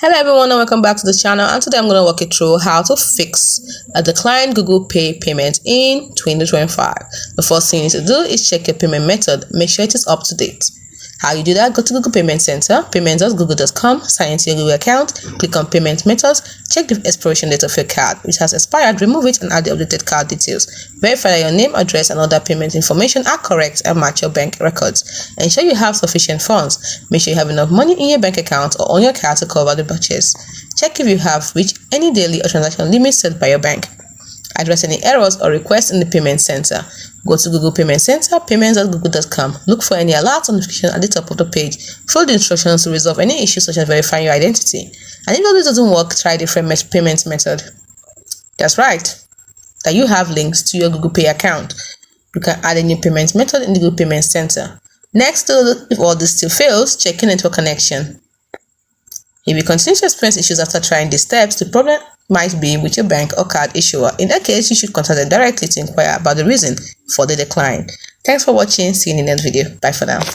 Hello everyone and welcome back to the channel, and today I'm going to walk you through how to fix a declined Google Pay payment in 2025. The first thing you need to do is check your payment method. Make sure it is up to date. How you do that? Go to Google Payment Center, payments.google.com, sign into your Google account, click on payment methods, check the expiration date of your card. Which has expired, remove it and add the updated card details. Verify that your name, address and other payment information are correct and match your bank records. Ensure you have sufficient funds. Make sure you have enough money in your bank account or on your card to cover the purchase. Check if you have reached any daily or transaction limits set by your bank. Address any errors or requests in the payment center. Go to Google Payment Center, payments.google.com. Look for any alert notification at the top of the page. Follow the instructions to resolve any issues such as verifying your identity. And if this doesn't work, try a different payment method. That's right, that you have links to your Google Pay account. You can add a new payment method in the Google Payment Center. Next, if all this still fails, check your network connection. If you continue to experience issues after trying these steps, the problem might be with your bank or card issuer. In that case, you should contact them directly to inquire about the reason for the decline. Thanks for watching. See you in the next video. Bye for now.